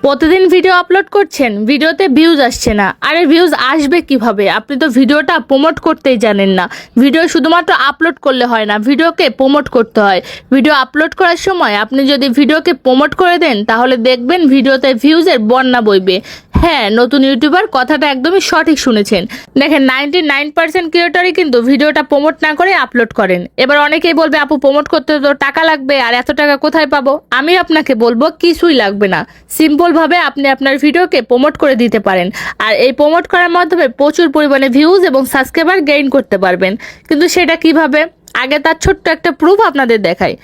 প্রতিদিন video upload করছেন, ভিডিওতে ভিউজ আসছে না। আরে ভিউজ আসবে কিভাবে? আপনি তো ভিডিওটা প্রমোট করতেই জানেন না। ভিডিও শুধুমাত্র আপলোড করলে হয় না, ভিডিওকে প্রমোট করতে হয়। ভিডিও আপলোড করার সময় আপনি যদি ভিডিওকে প্রমোট করে দেন তাহলে দেখবেন ভিডিওতে ভিউজের বন্যা বইবে। হ্যাঁ, নতুন ইউটিউবার কথাটা একদমই সঠিক শুনেছেন। দেখেন 99% ক্রিয়েটরই কিন্তু ভিডিওটা প্রমোট না করে আপলোড করেন। এবার অনেকেই বলবে আপু প্রমোট করতে তো টাকা লাগবে, আর এত টাকা কোথায় পাবো? আমি আপনাকে বলবো কিছুই লাগবে না। সিম্পল ভাবে আপনি আপনার ভিডিওকে প্রমোট করে দিতে পারেন, আর এই প্রমোট করার মাধ্যমে প্রচুর পরিমাণে ভিউজ এবং সাবস্ক্রাইবার গেইন করতে পারবেন। কিন্তু সেটা কিভাবে? আগে তার ছোট্ট একটা প্রুফ আপনাদের দেখাই।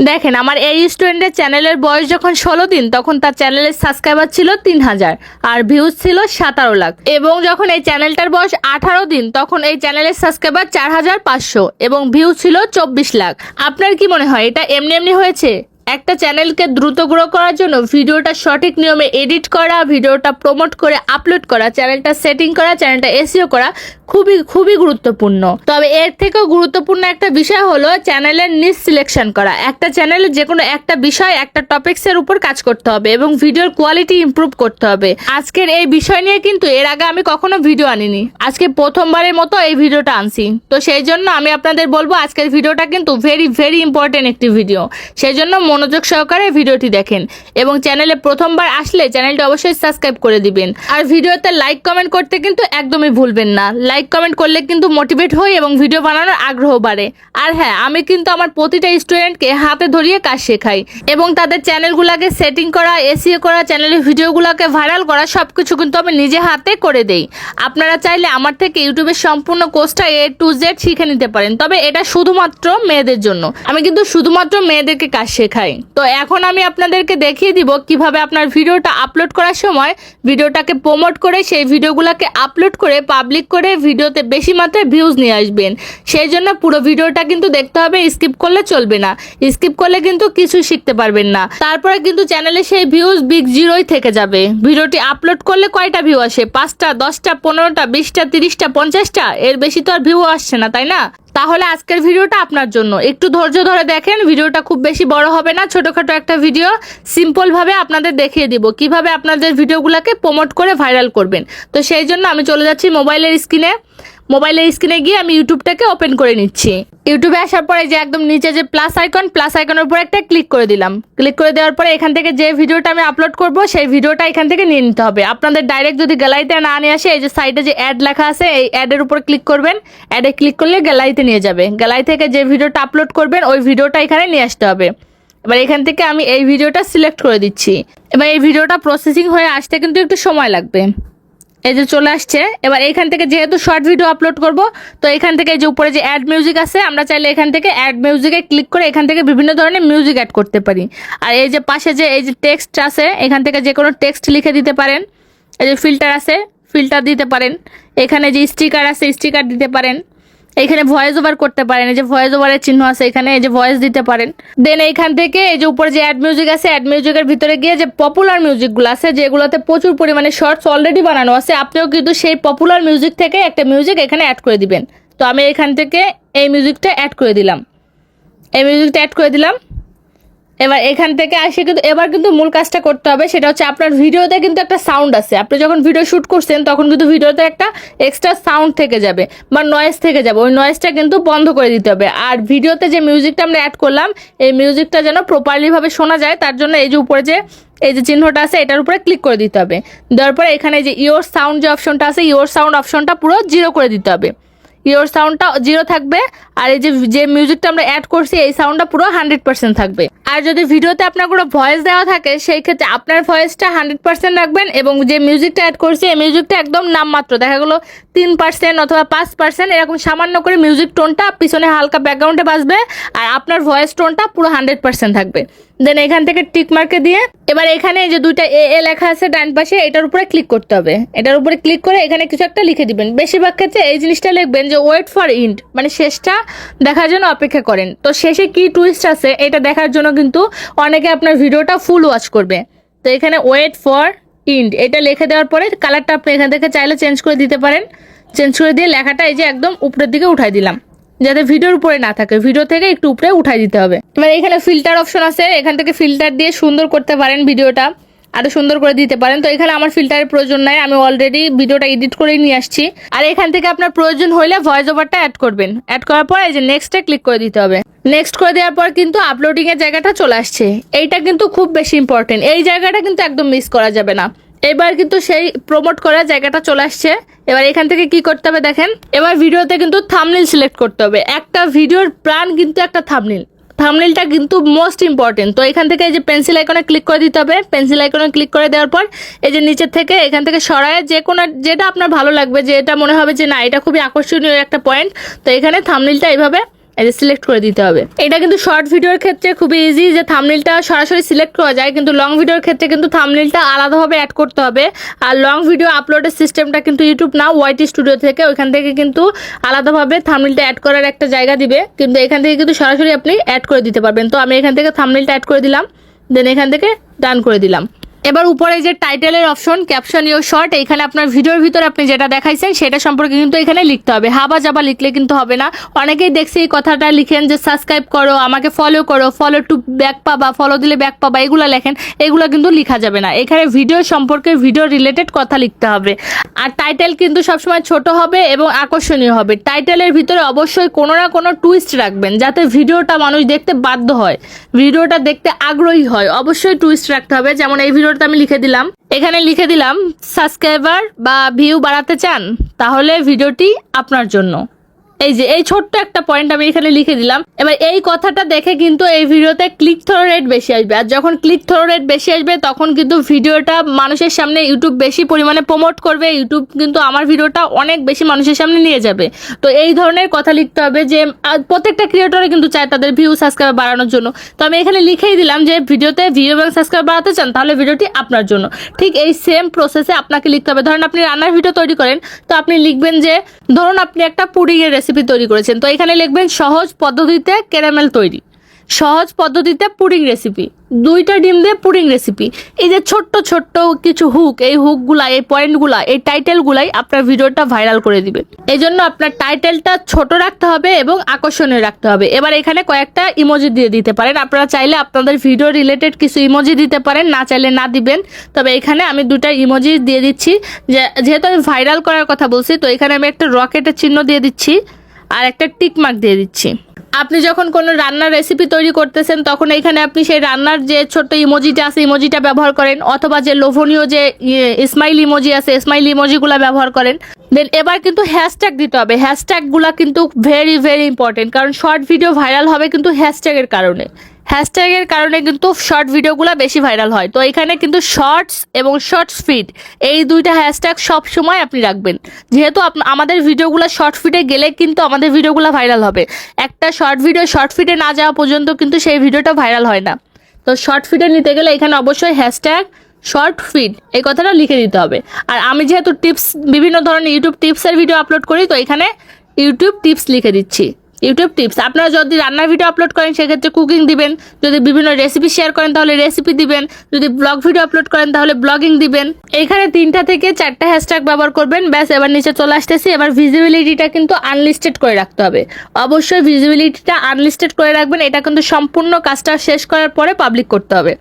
দেখেন, আমার এই স্টুডেন্টের চ্যানেলের বয়স যখন 16 দিন তখন তার চ্যানেলের সাবস্ক্রাইবার ছিল 3000 আর ভিউজ ছিল 17 লাখ। এবং যখন এই চ্যানেলটার বয়স 18 দিন তখন এই চ্যানেলের সাবস্ক্রাইবার 4500 এবং ভিউজ ছিল 24 লাখ। আপনার কি মনে হয় এটা এমনি এমনি হয়েছে? একটা চ্যানেলকে দ্রুত গ্রো করার জন্য ভিডিওটা সঠিক নিয়মে এডিট করা, ভিডিওটা প্রমোট করে আপলোড করা, চ্যানেলটা সেটিং করা, চ্যানেলটা এসইও করা খুবই গুরুত্বপূর্ণ। তবে এর থেকেও গুরুত্বপূর্ণ একটা বিষয় হলো চ্যানেলের নিচ সিলেকশন করা। একটা চ্যানেলে যে কোনো একটা বিষয়, একটা টপিকসের উপর কাজ করতে হবে এবং ভিডিওর কোয়ালিটি ইমপ্রুভ করতে হবে। আজকের এই বিষয় নিয়ে কিন্তু এর আগে আমি কখনো ভিডিও আনিনি, আজকে প্রথমবারের মতো এই ভিডিওটা আনছি। তো সেই জন্য আমি আপনাদের বলবো আজকের ভিডিওটা কিন্তু ভেরি ইম্পর্টেন্ট একটি ভিডিও। সেই জন্য মনোযোগ সহকারে ভিডিওটি দেখেন এবং চ্যানেলে প্রথমবার আসলে চ্যানেলটা অবশ্যই সাবস্ক্রাইব করে দিবেন। আর ভিডিওতে লাইক কমেন্ট করতে কিন্তু একদমই ভুলবেন না। লাইক কমেন্ট করলে কিন্তু মোটিভেট হই এবং ভিডিও বানানোর আগ্রহ বাড়ে। আর হ্যাঁ, আমি কিন্তু আমার প্রতিটা স্টুডেন্টকে হাতে ধরিয়ে কাজ শেখাই এবং তাদের চ্যানেলগুলোকে সেটিং করা, এসইও করা, চ্যানেলের ভিডিওগুলোকে ভাইরাল করা সবকিছু কিন্তু আমি নিজে হাতে করে দেই। আপনারা চাইলে আমার থেকে ইউটিউবের সম্পূর্ণ কোর্সটা A to Z শিখে নিতে পারেন, তবে এটা শুধুমাত্র মেয়েদের জন্য। আমি কিন্তু শুধুমাত্র মেয়েদেরকে কাজ শেখাই। তো এখন আমি আপনাদেরকে দেখিয়ে দিব কিভাবে আপনার ভিডিওটা আপলোড করার সময় ভিডিওটাকে প্রমোট করে সেই ভিডিওগুলোকে আপলোড করে পাবলিক করে ভিডিওতে বেশি মাত্রায় ভিউজ নিয়ে আসবেন। সেই জন্য পুরো ভিডিওটা কিন্তু দেখতে হবে, স্কিপ করলে চলবে না। স্কিপ করলে কিন্তু কিছু শিখতে পারবেন না। তারপরে কিন্তু চ্যানেলে সেই ভিউজ বিগ জিরোই থেকে যাবে। ভিডিওটি আপলোড করলে কয়টা ভিউ আসে? 5টা, 10টা, 15টা, 20টা, 30টা, 50টা, এর বেশি তো আর ভিউ আসছে না, তাই না? তাহলে আজকের ভিডিওটা আপনার জন্য। একটু ধৈর্য ধরে দেখেন, ভিডিওটা খুব বেশি বড় হবে না, ছোটখাটো একটা ভিডিও। সিম্পল ভাবে আপনাদের দেখিয়ে দিব কিভাবে আপনাদের ভিডিওগুলোকে প্রমোট করে ভাইরাল করবেন। তো সেই জন্য আমি চলে যাচ্ছি মোবাইলের স্ক্রিনে গিয়ে আমি ইউটিউবটাকে ওপেন করে নিচ্ছি। ইউটিউবে আসার পরে যে একদম নিচে যে প্লাস আইকনের উপর একটা ক্লিক করে দিলাম। ক্লিক করে দেওয়ার পরে এখান থেকে যে ভিডিওটা আমি আপলোড করব সেই ভিডিওটা এখান থেকে নিয়ে নিতে হবে। আপনাদের ডাইরেক্ট যদি গ্যালারিতে না নিয়ে আসে, এই যে সাইডে যে অ্যাড লেখা আছে এই অ্যাডের উপর ক্লিক করবেন। অ্যাডে ক্লিক করলে গ্যালারিতে নিয়ে যাবে। গ্যালারি থেকে যে ভিডিওটা আপলোড করবেন ওই ভিডিওটা এখানে নিয়ে আসতে হবে। এবার এখান থেকে আমি এই ভিডিওটা সিলেক্ট করে দিচ্ছি। এবার এই ভিডিওটা প্রসেসিং হয়ে আসতে কিন্তু একটু সময় লাগবে। এই যে চলে আসছে। এবার এখান থেকে যেহেতু শর্ট ভিডিও আপলোড করব, তো এখান থেকে যে উপরে যে অ্যাড মিউজিক আছে, আমরা চাইলে এখান থেকে অ্যাড মিউজিকে ক্লিক করে এখান থেকে বিভিন্ন ধরনের মিউজিক অ্যাড করতে পারি। আর এই যে পাশে যে এই যে টেক্সট আছে, এখান থেকে যে কোনো টেক্সট লিখে দিতে পারেন। এই যে ফিল্টার আছে, ফিল্টার দিতে পারেন। এখানে যে স্টিকার আছে, স্টিকার দিতে পারেন। এখানে ভয়েস ওভার করতে পারেন, এই যে ভয়েস ওভারের চিহ্ন আছে এখানে, এই যে ভয়েস দিতে পারেন। দেন এইখান থেকে এই যে উপরে যে অ্যাড মিউজিক আছে, অ্যাড মিউজিকের ভিতরে গিয়ে যে পপুলার মিউজিকগুলো আছে যেগুলোতে প্রচুর পরিমাণে শর্টস অলরেডি বানানো আছে, আপনিও কিন্তু সেই পপুলার মিউজিক থেকে একটা মিউজিক এখানে অ্যাড করে দিবেন। তো আমি এখান থেকে এই মিউজিকটা অ্যাড করে দিলাম। এবার এখান থেকে আসে কিন্তু এবার কিন্তু মূল কাজটা করতে হবে, সেটা হচ্ছে আপনার ভিডিওতে কিন্তু একটা সাউন্ড আছে। আপনি যখন ভিডিও শ্যুট করছেন তখন কিন্তু ভিডিওতে একটা এক্সট্রা সাউন্ড থেকে যাবে বা নয়েজ থেকে যাবে, ওই নয়েজটা কিন্তু বন্ধ করে দিতে হবে। আর ভিডিওতে যে মিউজিকটা আমরা অ্যাড করলাম এই মিউজিকটা যেন প্রপারলিভাবে শোনা যায়, তার জন্য এই যে উপরে যে এই যে চিহ্নটা আছে এটার উপরে ক্লিক করে দিতে হবে। দেওয়ার পরে এখানে যে ইওর সাউন্ড যে অপশনটা আছে, ইওর সাউন্ড অপশনটা পুরো 0 করে দিতে হবে। ইওর সাউন্ডটা 0 থাকবে, আর এই যে মিউজিকটা আমরা অ্যাড করছি এই সাউন্ডটা পুরো 100% থাকবে। আর যদি ভিডিওতে আপনার কোনো ভয়েস দেওয়া থাকে সেই ক্ষেত্রে আপনার ভয়েসটা 100% রাখবেন এবং যে মিউজিকটা অ্যাড করছি এই মিউজিকটা একদম নামমাত্র, দেখা গেলো 3% অথবা 5% এরকম সামান্য করে মিউজিক টোনটা পিছনে হালকা ব্যাকগ্রাউন্ডে বাজবে, আর আপনার ভয়েস টোনটা পুরো 100% থাকবে। দেন এখান থেকে টিক মার্কে দিয়ে এবার এখানে যে দুইটা এ লেখা আছে ডান পাশে, এটার উপরে ক্লিক করতে হবে। এটার উপরে ক্লিক করে এখানে কিছু একটা লিখে দিবেন। বেশিরভাগ ক্ষেত্রে এই জিনিসটা লিখবেন যে ওয়েট ফর ইন্ড, মানে শেষটা দেখার জন্য অপেক্ষা করেন। তো শেষে কি টুইস্ট আছে এটা দেখার জন্য কিন্তু অনেকে আপনার ভিডিওটা ফুল ওয়াচ করবে। তো এখানে ওয়েট ফর ইন্ড এটা লিখে দেওয়ার পরে কালারটা আপনি এখান থেকে চাইলে চেঞ্জ করে দিতে পারেন। চেঞ্জ করে দিয়ে লেখাটা এই যে একদম উপরের দিকে উঠাই দিলাম, যাতে ভিডিওর উপরে না থাকে, ভিডিও থেকে একটু উপরে উঠাই দিতে হবে। এবার এখানে ফিল্টার অপশন আছে, এখান থেকে ফিল্টার দিয়ে সুন্দর করতে পারেন ভিডিওটা। আরো সুন্দর করে দিতে পারেন। তো এখানে আমার ফিল্টারের প্রয়োজন নাই, আমি অলরেডি ভিডিওটা এডিট করে নিয়ে আসছি। আর এখান থেকে আপনার প্রয়োজন হলে ভয়েস ওভারটা অ্যাড করবেন। অ্যাড করার পর এই যে নেক্সটে ক্লিক করে দিতে হবে। নেক্সট করে দেওয়ার পর কিন্তু আপলোডিং এর জায়গাটা চলে আসছে। এইটা কিন্তু খুব বেশি ইম্পর্টেন্ট, এই জায়গাটা কিন্তু একদম মিস করা যাবে না। এবার কিন্তু সেই প্রমোট করার জায়গাটা চলে আসছে। এবার এখান থেকে কি করতে হবে দেখেন, এবার ভিডিওতে কিন্তু থাম্বনেল সিলেক্ট করতে হবে। একটা ভিডিওর প্রাণ কিন্তু একটা থাম্বনেল, থাম্বনেলটা কিন্তু মোস্ট ইম্পর্টেন্ট। তো এখান থেকে এই যে পেন্সিল আইকনে ক্লিক করে দিতে হবে। পেন্সিল আইকনে ক্লিক করে দেওয়ার পর এই যে নিচের থেকে এখান থেকে সরায় যে কোনো যেটা আপনার ভালো লাগবে, যে এটা মনে হবে যে না এটা খুবই আকর্ষণীয় একটা পয়েন্ট, তো এখানে থাম্বনেলটা এইভাবে সিলেক্ট করে দিতে হবে। এটা কিন্তু শর্ট ভিডিওর ক্ষেত্রে খুবই ইজি যে থাম্বনেলটা সরাসরি সিলেক্ট করা যায়, কিন্তু লং ভিডিওর ক্ষেত্রে কিন্তু থাম্বনেলটা আলাদাভাবে অ্যাড করতে হবে। আর লং ভিডিও আপলোডের সিস্টেমটা কিন্তু ইউটিউব না, ওয়াইটি স্টুডিও থেকে, ওইখান থেকে কিন্তু আলাদাভাবে থাম্বনেলটা অ্যাড করার একটা জায়গা দিবে, কিন্তু এখান থেকে কিন্তু সরাসরি আপনি অ্যাড করে দিতে পারবেন। তো আমি এখান থেকে থাম্বনেলটা অ্যাড করে দিলাম, দেন এখান থেকে ডান করে দিলাম। এবার উপরে যে টাইটেলের অপশন, ক্যাপশন ইউর শর্ট, এখানে আপনার ভিডিওর ভিতরে আপনি যেটা দেখাইছেন সেটা সম্পর্কে কিন্তু এখানে লিখতে হবে। হাবা জাবা লিখলে কিন্তু হবে না। অনেকেই দেখছি এই কথাটা লিখেন যে সাবস্ক্রাইব করো, আমাকে ফলো করো, ফলো টু ব্যাক পাবা, ফলো দিলে ব্যাক পাবা, এগুলো লেখেন, এগুলো কিন্তু লেখা যাবে না। এখানে ভিডিও সম্পর্কে ভিডিও রিলেটেড কথা লিখতে হবে। আর টাইটেল কিন্তু সবসময় ছোট হবে এবং আকর্ষণীয় হবে। টাইটেলের ভিতরে অবশ্যই কোনো না কোনো টুইস্ট রাখবেন, যাতে ভিডিওটা মানুষ দেখতে বাধ্য হয়, ভিডিওটা দেখতে আগ্রহী হয়। অবশ্যই টুইস্ট রাখতে হবে। যেমন এই ভিডিওটা আমি লিখে দিলাম, এখানে লিখে দিলাম সাবস্ক্রাইবার বা ভিউ বাড়াতে চান, তাহলে ভিডিওটি আপনার জন্য। এই যে এই ছোট্ট একটা পয়েন্ট আমি এখানে লিখে দিলাম। এবার এই কথাটা দেখে কিন্তু এই ভিডিওতে ক্লিক থ্রো রেট বেশি আসবে। আর যখন ক্লিক থ্রো রেট বেশি আসবে তখন কিন্তু ভিডিওটা মানুষের সামনে ইউটিউব বেশি পরিমাণে প্রমোট করবে। ইউটিউব কিন্তু আমার ভিডিওটা অনেক বেশি মানুষের সামনে নিয়ে যাবে। তো এই ধরনের কথা লিখতে হবে যে প্রত্যেকটা ক্রিয়েটরে কিন্তু চায় তাদের ভিউ সাবস্ক্রাইব বাড়ানোর জন্য। তো আমি এখানে লিখেই দিলাম যে ভিডিওতে ভিউ এবং সাবস্ক্রাইব বাড়াতে চান, তাহলে ভিডিওটি আপনার জন্য। ঠিক এই সেম প্রসেসে আপনাকে লিখতে হবে। ধরেন আপনি রান্নার ভিডিও তৈরি করেন, তো আপনি লিখবেন যে ধরুন আপনি একটা পুডিংয়ের রেসিপি তৈরি করেছেন, তো এখানে লিখবেন সহজ পদ্ধতিতে ক্যারামেল তৈরি, সহজ পদ্ধতিতে পুডিং রেসিপি, 2টা ডিম দিয়ে পুডিং রেসিপি। এই যে ছোট্ট ছোট্ট কিছু হুক, এই হুকগুলা, এই পয়েন্টগুলা, এই টাইটেলগুলাই আপনার ভিডিওটা ভাইরাল করে দিবে। এই জন্য আপনার টাইটেলটা ছোট রাখতে হবে এবং আকর্ষণীয় রাখতে হবে। এবার এখানে কয়েকটা ইমোজি দিয়ে দিতে পারেন। আপনারা চাইলে আপনাদের ভিডিও রিলেটেড কিছু ইমোজি দিতে পারেন, না চাইলে না দিবেন। তবে এখানে আমি 2টা ইমোজি দিয়ে দিচ্ছি, যেহেতু আমি ভাইরাল করার কথা বলছি, তো এখানে আমি একটা রকেটের চিহ্ন দিয়ে দিচ্ছি আর একটা টিক মার্ক দিয়ে দিচ্ছি। আপনি যখন কোনো রান্নার রেসিপি তৈরি করতেছেন তখন এখানে আপনি সেই রান্নার যে ছোট্ট ইমোজিটা আছে ইমোজিটা ব্যবহার করেন, অথবা যে লোভনীয় যে স্মাইল ইমোজি আছে স্মাইল ইমোজিগুলো ব্যবহার করেন। দেন এবার কিন্তু হ্যাশট্যাগ দিতে হবে। হ্যাশট্যাগুলো কিন্তু ভেরি ভেরি ইম্পর্টেন্ট, কারণ শর্ট ভিডিও ভাইরাল হবে কিন্তু হ্যাশট্যাগের কারণে। হ্যাশট্যাগের কারণে কিন্তু শর্ট ভিডিওগুলো বেশি ভাইরাল হয়। তো এখানে কিন্তু শর্টস এবং শর্টস ফিড, এই 2টা হ্যাশট্যাগ সব সময় আপনি রাখবেন, যেহেতু আমাদের ভিডিওগুলো শর্ট ফিডে গেলে কিন্তু আমাদের ভিডিওগুলো ভাইরাল হবে। একটা শর্ট ভিডিও শর্ট ফিডে না যাওয়া পর্যন্ত কিন্তু সেই ভিডিওটা ভাইরাল হয় না। তো শর্ট ফিডে নিতে গেলে এখানে অবশ্যই হ্যাশট্যাগ শর্ট ফিড এই কথাটা লিখে দিতে হবে। আর আমি যেহেতু টিপস, বিভিন্ন ধরনের ইউটিউব টিপসের ভিডিও আপলোড করি, তো এখানে ইউটিউব টিপস লিখে দিচ্ছি। ইউটিউব টিপস, আপনারা যদি রান্নার ভিডিও আপলোড করেন সেক্ষেত্রে কুকিং দিবেন, যদি বিভিন্ন রেসিপি শেয়ার করেন তাহলে রেসিপি দিবেন, যদি ব্লগ ভিডিও আপলোড করেন তাহলে ব্লগিং দিবেন। এখানে 3টা থেকে 4টা হ্যাশট্যাগ ব্যবহার করবেন। ব্যাস, এবার নিচে চলে আসতেছি। এবার ভিজিবিলিটিটা কিন্তু আনলিস্টেড করে রাখতে হবে। অবশ্যই ভিজিবিলিটিটা আনলিস্টেড করে রাখবেন। এটা কিন্তু সম্পূর্ণ কাজটা শেষ করার পরে পাবলিক করতে হবে।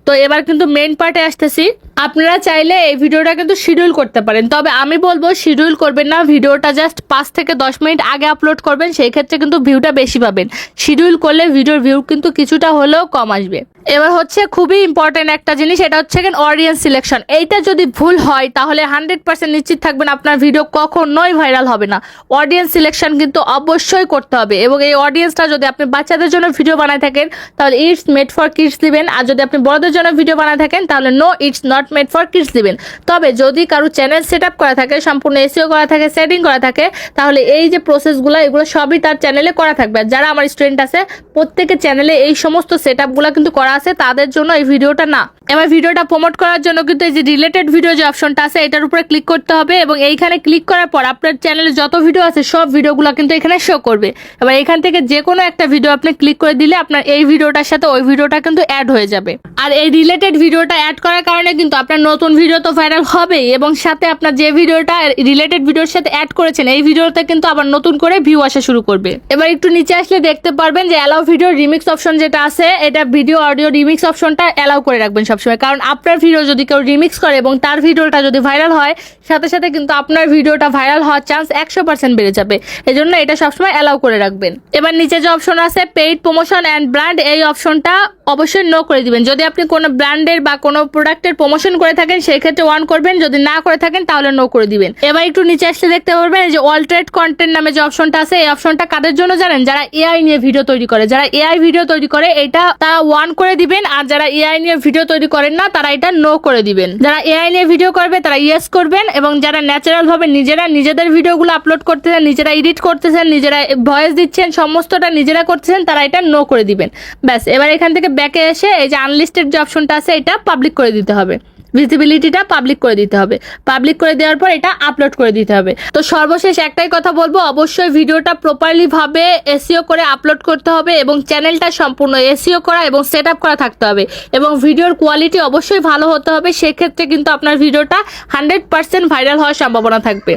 তো এবার কিন্তু মেইন পার্টে আসতেছি। আপনারা চাইলে এই ভিডিওটা কিন্তু শিডিউল করতে পারেন, তবে আমি বলবো শিডিউল করবেন না, ভিডিওটা জাস্ট 5 থেকে 10 মিনিট আগে আপলোড করবেন, সেই ক্ষেত্রে কিন্তু ভিউটা বেশি পাবেন। শিডিউল করলে ভিডিওর ভিউ কিন্তু কিছুটা হলেও কম আসবে। এবার হচ্ছে খুবই ইম্পর্টেন্ট একটা জিনিস, এটা হচ্ছে অডিয়েন্স সিলেকশন। এইটা যদি ভুল হয় তাহলে 100% নিশ্চিত থাকবেন আপনার ভিডিও কখনোই ভাইরাল হবে না। অডিয়েন্স সিলেকশন কিন্তু অবশ্যই করতে হবে, এবং এই অডিয়েন্সটা যদি আপনি বাচ্চাদের জন্য ভিডিও বানায় থাকেন তাহলে ইটস মেড ফর কিডস দিবেন, আর যদি আপনি বড়দের জন্য ভিডিও বানায় থাকেন তাহলে no, it's not made for kids দিবেন। তবে যদি কারো চ্যানেল সেট আপ করা থাকে, সম্পূর্ণ এসইও করা থাকে, সেটিং করা থাকে, তাহলে এই যে প্রসেসগুলো এগুলো সবই তার চ্যানেলে করা থাকবে। যারা আমার স্টুডেন্ট আছে প্রত্যেকের চ্যানেলে এই সমস্ত সেট আপগুলো কিন্তু করা আছে, তাদের জন্য এই ভিডিওটা না। এবার ভিডিওটা প্রমোট করার জন্য কিন্তু এই যে রিলেটেড ভিডিও যে অপশনটা আছে এটার উপরে ক্লিক করতে হবে, এবং এইখানে ক্লিক করার পর আপনার চ্যানেলে যত ভিডিও আছে সব ভিডিওগুলো কিন্তু এখানে শো করবে। এবার এখান থেকে যে কোনো একটা ভিডিও আপনি ক্লিক করে দিলে আপনার এই ভিডিওটার সাথে ওই ভিডিওটা কিন্তু অ্যাড হয়ে যাবে। আর এই রিলেটেড ভিডিওটা অ্যাড করার কারণে কিন্তু কিন্তু আপনার নতুন ভিডিও তো ভাইরাল হবেই, এবং সাথে আপনার যে ভিডিওটা রিলেটেড ভিডিওর সাথে অ্যাড করেছেন এই ভিডিওতে কিন্তু আবার নতুন করে ভিউ আসা শুরু করবে। এবার একটু নিচে আসলে দেখতে পারবেন যে অ্যালাউ ভিডিও রিমিক্স অপশন যেটা আছে, এটা ভিডিও অডিও রিমিক্স অপশনটা অ্যালাউ করে রাখবেন সবসময়, কারণ আপনার ভিডিও যদি কেউ রিমিক্স করে এবং তার ভিডিওটা যদি ভাইরাল হয় সাথে সাথে কিন্তু আপনার ভিডিওটা ভাইরাল হওয়ার চান্স 100% বেড়ে যাবে। এজন্য এটা সবসময় অ্যালাউ করে রাখবেন। এবার নিচে যে অপশন আছে পেইড প্রমোশন অ্যান্ড ব্র্যান্ড, এই অপশনটা অবশ্যই নো করে দিবেন। যদি আপনি কোনো ব্র্যান্ডের বা কোনো প্রোডাক্টের প্রমোশন করে থাকেন সেই ক্ষেত্রে অন করবেন, যদি না করে থাকেন তাহলে নো করে দিবেন। এবার একটু নিচে আসলে দেখতে পারবেন যে অল্টারেট কন্টেন্ট নামে যে অপশনটা আছে, এই অপশনটা কাদের জন্য জানেন? যারা এআই নিয়ে ভিডিও তৈরি করে, যারা এআই ভিডিও তৈরি করে এটা তারা ওয়ান করে দিবেন, আর যারা এআই নিয়ে ভিডিও তৈরি করেন না তারা এটা নো করে দিবেন। যারা এআই নিয়ে ভিডিও করবে তারা ইয়েস করবেন, এবং যারা ন্যাচারাল ভাবে নিজেরা নিজেদের ভিডিওগুলো আপলোড করতেছেন, নিজেরা এডিট করতেছেন, নিজেরা ভয়েস দিচ্ছেন, সমস্তটা নিজেরা করতেছেন, তারা এটা নো করে দিবেন। ব্যাস, এবার এখান থেকে ব্যাকে এসে এই যে আনলিস্টেড যে অপশনটা আছে এটা পাবলিক করে দিতে হবে, ভিজিবিলিটিটা পাবলিক করে দিতে হবে। পাবলিক করে দেওয়ার পর এটা আপলোড করে দিতে হবে। তো সর্বশেষ একটাই কথা বলবো, অবশ্যই ভিডিওটা প্রপারলি ভাবে এসইও করে আপলোড করতে হবে, এবং চ্যানেলটা সম্পূর্ণ এসইও করা এবং সেট আপ করা থাকতে হবে, এবং ভিডিওর কোয়ালিটি অবশ্যই ভালো হতে হবে। সেক্ষেত্রে কিন্তু আপনার ভিডিওটা 100% ভাইরাল হওয়ার সম্ভাবনা থাকবে।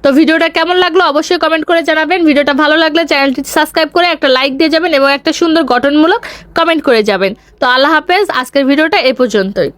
তো ভিডিওটা কেমন লাগলো অবশ্যই কমেন্ট করে জানাবেন। ভিডিওটা ভালো লাগলে চ্যানেলটি সাবস্ক্রাইব করে একটা লাইক দিয়ে যাবেন এবং একটা সুন্দর গঠনমূলক কমেন্ট করে যাবেন। তো আল্লাহ হাফেজ, আজকের ভিডিওটা এ পর্যন্তই।